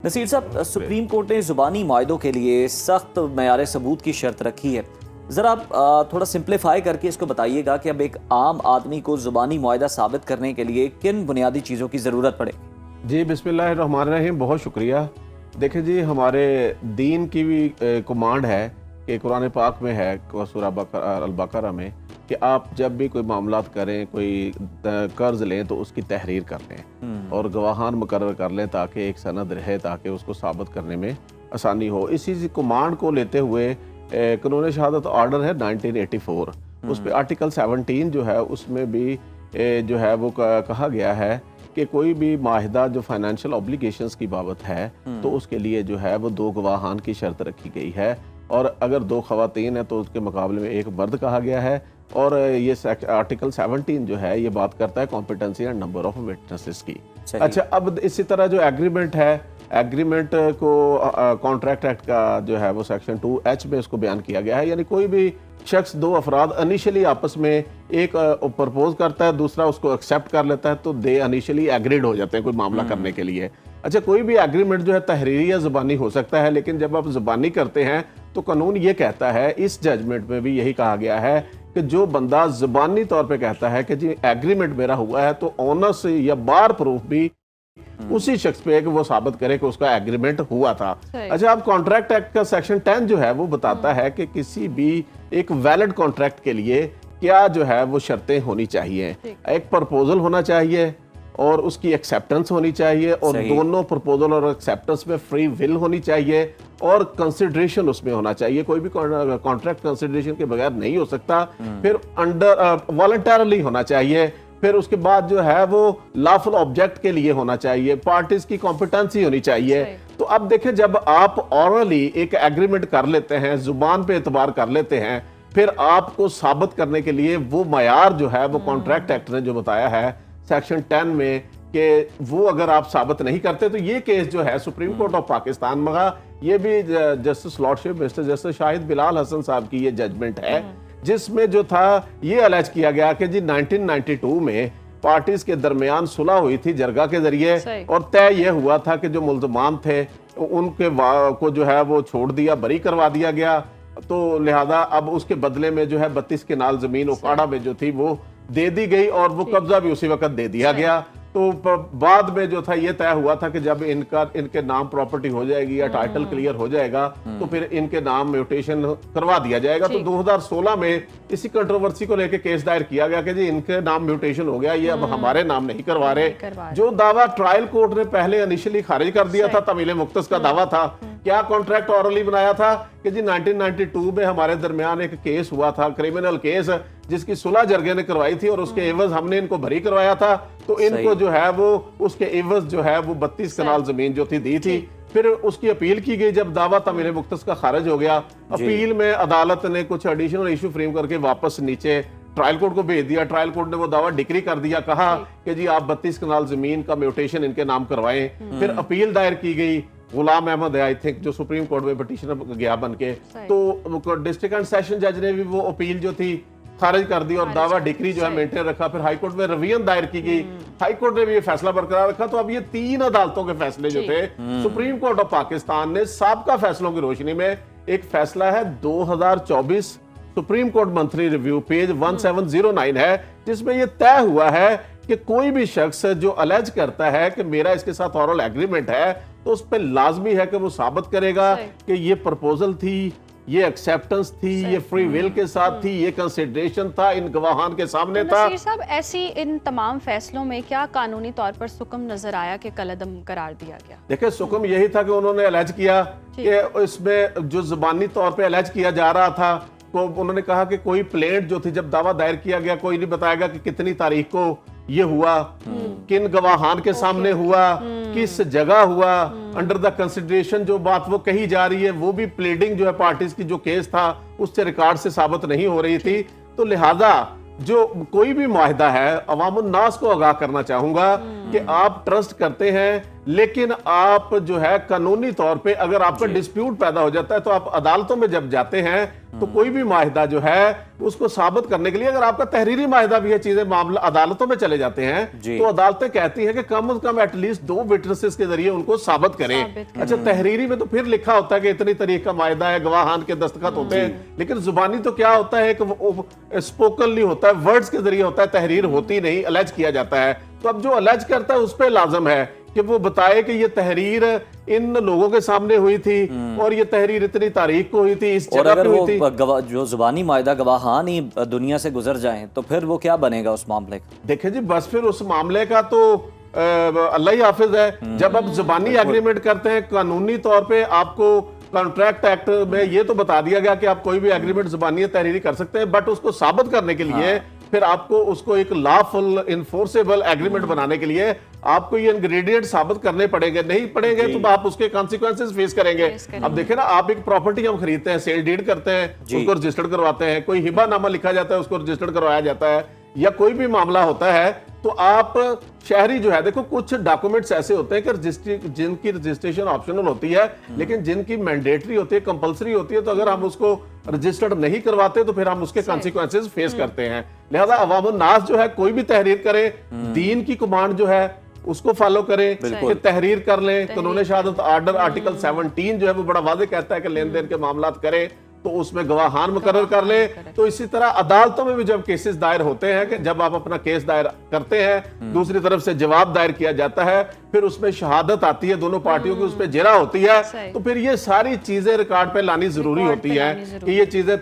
نصیر صاحب، supreme court نے زبانی معاہدوں کے لیے سخت معیار ثبوت کی شرط رکھی ہے. ذرا آپ تھوڑا سمپلیفائی کر کے اس کو بتائیے گا کہ اب ایک عام آدمی کو زبانی معاہدہ ثابت کرنے کے لیے کن بنیادی چیزوں کی ضرورت پڑے؟ جی بسم اللہ الرحمن الرحیم، بہت شکریہ. دیکھیں جی، ہمارے دین کی بھی کمانڈ ہے کہ قرآن پاک میں ہے سورہ البقرہ میں کہ آپ جب بھی کوئی معاملات کریں، کوئی قرض لیں تو اس کی تحریر کر لیں اور گواہان مقرر کر لیں تاکہ ایک سند رہے، تاکہ اس کو ثابت کرنے میں آسانی ہو. اسی کمانڈ کو لیتے ہوئے قانون شہادت آرڈر ہے 1984، اس پہ آرٹیکل 17 جو ہے اس میں بھی جو ہے وہ کہا گیا ہے کہ کوئی بھی معاہدہ جو فائنینشیل اوبلیگیشنز کی بابت ہے تو اس کے لیے جو ہے وہ 2 گواہان کی شرط رکھی گئی ہے، اور اگر 2 خواتین ہیں تو اس کے مقابلے میں 1 مرد کہا گیا ہے. اور یہ آرٹیکل 17 جو ہے یہ بات کرتا ہے competency and number of witnesses کی. اچھا، اب اسی طرح جو ایگریمنٹ ہے، ایگریمنٹ کو کانٹریکٹ ایکٹ کا جو ہے وہ سیکشن 2H میں اس کو بیان کیا گیا ہے. یعنی کوئی بھی شخص 2 افراد انیشلی آپس میں ایک پرپوز کرتا ہے، دوسرا اس کو ایکسیپٹ کر لیتا ہے، تو دے انیشلی ایگریڈ ہو جاتے ہیں کوئی معاملہ کرنے کے لیے. اچھا، کوئی بھی ایگریمنٹ جو ہے تحریری یا زبانی ہو سکتا ہے، لیکن جب آپ زبانی کرتے ہیں تو قانون یہ کہتا ہے، اس ججمنٹ میں بھی یہی کہا گیا ہے کہ جو بندہ زبانی طور پہ کہتا ہے کہ جی ایگریمنٹ میرا ہوا ہے، تو آنر سے یا بار پروف بھی اسی شخص پہ ہے کہ وہ ثابت کرے کہ اس کا ایگریمنٹ ہوا تھا. اچھا، اب کانٹریکٹ ایکٹ کا سیکشن 10 جو ہے وہ بتاتا ہے کہ کسی بھی ایک ویلڈ کانٹریکٹ کے لیے کیا جو ہے وہ شرطیں ہونی چاہیے. ایک پرپوزل ہونا چاہیے اور اس کی ایکسیپٹنس ہونی چاہیے، اور دونوں پرپوزل اور ایکسیپٹنس میں فری ول ہونی چاہیے، اور کنسیڈریشن اس میں ہونا چاہیے. کوئی بھی کانٹریکٹ کنسیڈریشن کے بغیر نہیں ہو سکتا. پھر انڈر والنٹرلی ہونا چاہیے. پھر اس کے بعد جو ہے وہ لافل آبجیکٹ کے لیے ہونا چاہیے. پارٹیز کی کمپیٹنسی ہونی چاہیے. تو اب دیکھیں، جب آپ اورلی ایک ایگریمنٹ کر لیتے ہیں، زبان پہ اعتبار کر لیتے ہیں، پھر آپ کو ثابت کرنے کے لیے وہ معیار جو ہے وہ کانٹریکٹ ایکٹ نے جو بتایا ہے سیکشن 10 میں کہ وہ اگر آپ ثابت نہیں کرتے تو یہ کیس جو ہے سپریم کورٹ آف پاکستان مگا، یہ بھی جسٹس لارڈشپ مسٹر جسٹس شاہد بلال حسن صاحب کی یہ ججمنٹ ہے، جس میں جو تھا یہ الیج کیا گیا کہ جی 1992 میں پارٹیز کے درمیان صلح ہوئی تھی جرگہ کے ذریعے، اور طے یہ ہوا تھا کہ جو ملزمان تھے ان کے کو جو ہے وہ چھوڑ دیا، بری کروا دیا گیا. تو لہذا اب اس کے بدلے میں جو ہے 32 کنال زمین اوکاڑا میں جو تھی وہ دے دی گئی، اور وہ قبضہ بھی اسی وقت دے دیا گیا. تو بعد میں جو تھا یہ طے ہوا تھا کہ جب ان کے نام پراپرٹی ہو جائے گی یا ٹائٹل کلیئر ہو جائے گا تو پھر ان کے نام میوٹیشن کروا دیا جائے گا. تو 2016 میں اسی کنٹروورسی کو لے کے کیس دائر کیا گیا کہ جی ان کے نام میوٹیشن ہو گیا، یہ اب ہمارے نام نہیں کروا رہے. جو دعویٰ ٹرائل کورٹ نے پہلے انیشلی خارج کر دیا تھا، تمیل مختص کا دعویٰ تھا، کیا کانٹریکٹ اورلی بنایا تھا کہ جی 1992 میں ہمارے درمیان ایک کیس ہوا تھا، کریمنل کیس، جس کی صلح جرگے نے کروائی تھی، اور اس کے عوض ہم نے ان کو بری کروایا تھا. تو ان کو جو ہے وہ اس کے عوض جو ہے وہ 32 کنال زمین جو تھی دی تھی. پھر اس کی اپیل کی گئی، جب دعویٰ تمیل مختص کا خارج ہو گیا، اپیل میں عدالت نے کچھ ایڈیشنل ایشو فریم کر کے واپس نیچے ٹرائل کورٹ کو بھیج دیا. ٹرائل کورٹ نے وہ دعویٰ ڈکری کر دیا، کہا کہ جی آپ 32 کنال زمین کا میوٹیشن ان کے نام کروائیں. پھر اپیل دائر کی گئی، غلام احمد آئی تھنک جو سپریم کورٹ میں پٹیشنر گیا بن کے، تو ڈسٹرکٹ اینڈ سیشن جج نے بھی وہ اپیل جو تھی خارج کر دی اور دعویٰ ڈکری جو ہے مینٹین رکھا. پھر ہائی کورٹ میں ریویژن دائر کی گئی، ہائی کورٹ نے بھی یہ فیصلہ برقرار رکھا. تو اب یہ 3 عدالتوں کے فیصلے جو تھے، سپریم کورٹ آف پاکستان نے سابقہ فیصلوں کی روشنی میں ایک فیصلہ ہے 2024 supreme court monthly review page 1709 ہے، جس میں یہ طے ہوا ہے کہ کوئی بھی شخص جو الیج کرتا ہے کہ میرا اس کے ساتھ اورل ایگریمنٹ ہے، تو اس پہ لازمی ہے کہ وہ ثابت کرے گا کہ یہ پرپوزل تھی، یہ ایکسیپٹنس تھی، یہ فری ول کے ساتھ تھی، یہ کنسیڈریشن تھا، ان گواہان کے سامنے تھا. نصیر صاحب، ایسی ان تمام فیصلوں میں کیا قانونی طور پر سکم نظر آیا کہ کالعدم قرار دیا گیا؟ دیکھیں، سکم یہی تھا کہ انہوں نے الیج کیا کہ اس میں جو زبانی طور پہ الیج کیا جا رہا تھا، تو انہوں نے کہا کہ کوئی پلیٹ جو تھی، جب دعویٰ دائر کیا گیا کوئی نہیں بتائے گا کہ کتنی تاریخ کو یہ ہوا، کن گواہان کے سامنے ہوا، کس جگہ ہوا، انڈر دا کنسیڈریشن جو بات وہ کہی جا رہی ہے وہ بھی پلیڈنگ جو ہے پارٹیز کی جو کیس تھا اس سے ریکارڈ سے ثابت نہیں ہو رہی تھی. تو لہذا جو کوئی بھی معاہدہ ہے، عوام الناس کو آگاہ کرنا چاہوں گا کہ آپ ٹرسٹ کرتے ہیں، لیکن آپ جو ہے قانونی طور پہ اگر آپ کا ڈسپیوٹ پیدا ہو جاتا ہے تو آپ عدالتوں میں جب جاتے ہیں تو کوئی بھی معاہدہ جو ہے اس کو ثابت کرنے کے لیے اگر آپ کا تحریری معاہدہ بھی ہے چیزیں معاملہ عدالتوں میں چلے جاتے ہیں تو عدالتیں کہتی ہیں کہ کم از کم ایٹ لیسٹ 2 وٹنسز کے ذریعے ان کو ثابت کریں. اچھا تحریری میں تو پھر لکھا ہوتا ہے کہ اتنی تاریخ کا معاہدہ ہے, گواہان کے دستخط ہوتے ہیں, لیکن زبانی تو کیا ہوتا ہے کہ اسپوکنلی ہوتا ہے, ورڈز کے ذریعے ہوتا ہے, تحریر ہوتی نہیں, الیج کیا جاتا ہے. تو اب جو الیج کرتا ہے اس پہ لازم ہے کہ وہ بتائے کہ یہ تحریر ان لوگوں کے سامنے ہوئی تھی اور یہ تحریر اتنی تاریخ کو ہوئی تھی, اس اور جگہ اگر پہ ہوئی تھی. وہ جو زبانی معاہدہ گواہان ہی دنیا سے گزر جائیں تو پھر وہ کیا بنے گا اس معاملے کا؟ دیکھیں جی بس پھر اس معاملے کا تو اللہ ہی حافظ ہے. جب آپ زبانی ایگریمنٹ کرتے ہیں قانونی طور پہ آپ کو کانٹریکٹ ایکٹ میں یہ تو بتا دیا گیا کہ آپ کوئی بھی ایگریمنٹ زبانی تحریری کر سکتے ہیں, بٹ اس کو ثابت کرنے کے لیے پھر آپ کو اس کو ایک لافل انفورسیبل ایگریمنٹ بنانے کے لیے آپ کو یہ انگریڈینٹ ثابت کرنے پڑیں گے. نہیں پڑیں گے تو آپ اس کے کانسیکوینسز فیس کریں گے. اب دیکھیں نا, آپ ایک پراپرٹی ہم خریدتے ہیں, سیل ڈیڈ کرتے ہیں, اس کو رجسٹرڈ کرواتے ہیں, کوئی ہبہ نامہ لکھا جاتا ہے اس کو رجسٹرڈ کروایا جاتا ہے, یا کوئی بھی معاملہ ہوتا ہے تو آپ شہری جو ہے دیکھو کچھ ڈاکومنٹس ایسے ہوتے ہیں کہ جن کی رجسٹریشن آپشنل ہوتی ہے لیکن جن کی مینڈیٹری ہوتی ہے, کمپلسری ہوتی ہے, تو اگر ہم اس کو رجسٹرڈ نہیں کرواتے تو پھر ہم اس کے کانسیکوینسز فیس کرتے ہیں. لہذا عوام الناس جو ہے کوئی بھی تحریر کرے, دین کی کمانڈ جو ہے اس کو فالو کریں کہ تحریر کر لیں. قانون شہادت آرڈر آرٹیکل 17 جو ہے وہ بڑا واضح کہتا ہے کہ لین دین کے معاملات کریں تو اس میں گواہان مقرر کر لیں. تو اسی طرح عدالتوں میں بھی جب کیسز دائر ہوتے ہیں کہ جب آپ اپنا کیس دائر کرتے ہیں, دوسری طرف سے جواب دائر کیا جاتا ہے, پھر اس میں شہادت آتی ہے, دونوں پارٹیوں کی اس پہ جرا ہوتی ہے, تو پھر یہ ساری چیزیں ریکارڈ پہ لانی ضروری ہوتی ہے کہ یہ چیزیں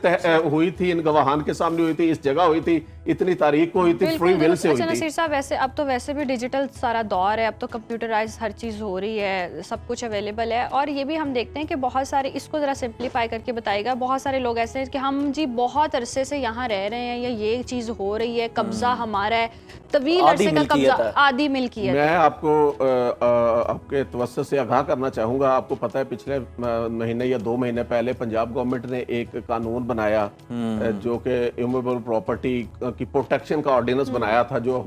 ہوئی تھی, ان گواہان کے سامنے ہوئی تھی, اس جگہ ہوئی تھی, اتنی تاریخ کو ہوئی تھی, فری ول سے ہوئی تھی. نصیر صاحب ویسے اب تو ویسے بھی ڈیجیٹل سارا دور ہے, اب تو کمپیوٹرائز ہر چیز ہو رہی ہے, سب کچھ اویلیبل ہے, اور یہ بھی ہم دیکھتے ہیں کہ بہت سارے, اس کو ذرا سمپلیفائی کر کے بتائے گا, بہت سارے لوگ ایسے ہیں کہ ہم جی بہت عرصے سے یہاں رہ رہے ہیں یا یہ چیز ہو رہی ہے, قبضہ ہمارا ہے, طویل عرصے کا قبضہ, عادی ملکیت. میں آپ کو آپ کے توسط سے آگاہ کرنا چاہوں گا. آپ کو پتہ ہے پچھلے مہینے یا 2 مہینے پہلے پنجاب گورنمنٹ نے ایک قانون بنایا جو کہ امویبل پراپرٹی کی پروٹیکشن کا آرڈیننس بنایا تھا, جو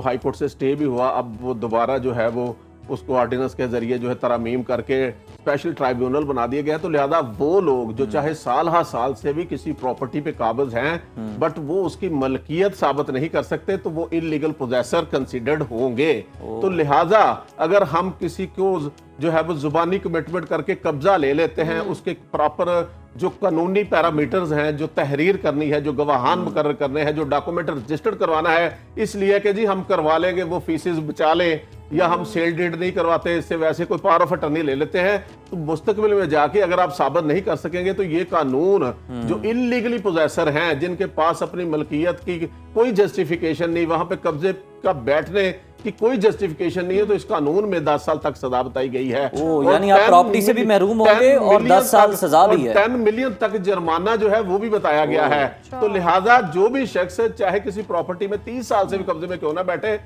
ہائی کورٹ سے سٹے بھی ہوا. اب وہ دوبارہ جو ہے وہ اس کو آرڈیننس کے ذریعے جو ہے ترامیم کر کے اسپیشل ٹرائیبیونل بنا دیا گیا. تو لہذا وہ لوگ جو چاہے سال ہا سال سے بھی کسی پراپرٹی پہ قابض ہیں بٹ وہ اس کی ملکیت ثابت نہیں کر سکتے تو وہ انلیگل پوزیسر کنسیڈرڈ ہوں گے. تو لہذا اگر ہم کسی کو جو ہے وہ زبانی کمٹمنٹ کر کے قبضہ لے لیتے ہیں, اس کے پراپر جو قانونی پیرامیٹرز ہیں, جو تحریر کرنی ہے, جو گواہان مقرر کرنے ہیں, جو ڈاکومنٹ رجسٹرڈ کروانا ہے, اس لیے کہ جی ہم کروا لیں گے, وہ فیسز بچا لیں, یا ہم سیل ڈیڈ نہیں کرواتے, اس سے ویسے کوئی پاور آف اٹرنی لے لیتے ہیں, تو مستقبل میں جا کے اگر آپ ثابت نہیں کر سکیں گے تو یہ قانون جو انلیگلی پوزیسر ہیں, جن کے پاس اپنی ملکیت کی کوئی جسٹیفیکیشن نہیں, وہاں پہ قبضے کا بیٹھنے کی کوئی جسٹیفیکیشن نہیں ہے, تو اس قانون میں 10 سال تک سزا بتائی گئی ہے. یعنی آپ پراپرٹی سے بھی محروم ہوں گے اور 10 سال سزا بھی ہے, 10 ملین تک جرمانہ جو ہے وہ بھی بتایا گیا ہے. تو لہٰذا جو بھی شخص چاہے کسی پراپرٹی میں 30 سال سے بھی قبضے میں کیوں نہ بیٹھے,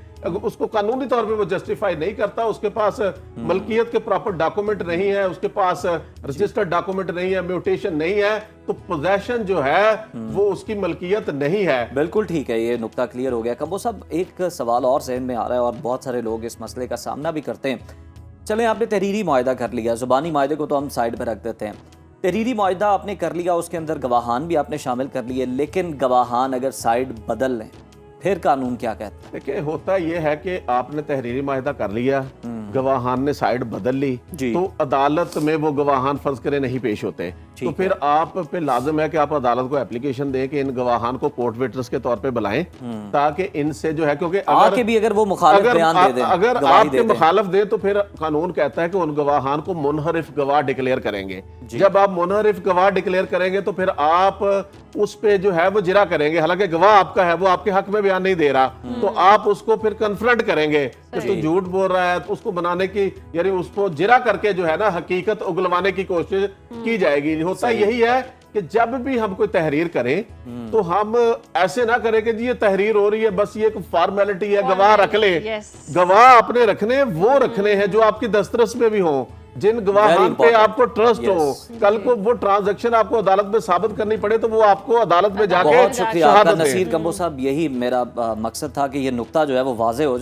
اس کو قانونی طور پہ وہ جسٹیفائی نہیں کرتا, اس کے پاس ملکیت کے پراپر ڈاکومنٹ نہیں ہے, اس کے پاس رجسٹرڈ ڈاکومنٹ نہیں ہے, میوٹیشن نہیں ہے, تو پوزیشن جو ہے وہ اس کی ملکیت نہیں ہے. بالکل ٹھیک ہے, یہ نقطہ کلیئر ہو گیا. کمبو صاحب ایک سوال اور ذہن میں آ رہا ہے اور بہت سارے لوگ اس مسئلے کا سامنا بھی کرتے ہیں. چلیں آپ نے تحریری معاہدہ کر لیا, زبانی معاہدے کو تو ہم سائڈ پہ رکھ دیتے ہیں, تحریری معاہدہ آپ نے کر لیا, اس کے اندر گواہان بھی آپ نے شامل کر لیے, لیکن گواہان اگر سائڈ بدل لیں پھر قانون کیا کہتا ہے؟ دیکھیں ہوتا یہ ہے کہ آپ نے تحریری معاہدہ کر لیا, گواہان نے سائڈ بدل لی, تو عدالت میں وہ گواہان فرض کرے نہیں پیش ہوتے, تو پھر آپ پہ لازم ہے کہ آپ عدالت کو اپلیکیشن دیں کہ ان گواہان کو کورٹ ویٹنس کے طور پہ بلائیں, تاکہ ان سے جو ہے, کیونکہ آگے بھی اگر وہ مخالف بیان دے دیں, اگر آپ کے مخالف دیں تو پھر قانون کہتا ہے کہ ان گواہان کو منحرف گواہ ڈکلیئر کریں گے. جب آپ منحرف گواہ ڈکلیئر کریں گے تو پھر آپ اس پہ جو ہے وہ جرا کریں گے, حالانکہ گواہ آپ کا ہے, وہ آپ کے حق میں بیان نہیں دے رہا, تو آپ اس کو پھر کنفرنٹ کریں گے کہ تو جھوٹ بول رہا ہے, اس کو بنانے کی, یعنی اس کو جرا کر کے جو ہے نا حقیقت اگلوانے کی کوشش کی جائے گی. ہوتا یہی ہے کہ جب بھی ہم کوئی تحریر کریں تو ہم ایسے نہ کریں کہ جی یہ تحریر ہو رہی ہے بس یہ ایک فارمیلٹی ہے, گواہ رکھ لیں. گواہ اپنے رکھنے وہ رکھنے ہیں جو آپ کی دسترس میں بھی ہوں, جن گواہان پہ آپ کو ٹرسٹ ہو. کل کو وہ ٹرانزیکشن آپ کو عدالت میں ثابت کرنی پڑے تو وہ آپ کو عدالت میں جا کے بہت شکریہ آپ کا نصیر کمبو صاحب, یہی میرا مقصد تھا کہ یہ نقطہ جو ہے وہ واضح ہو جائے.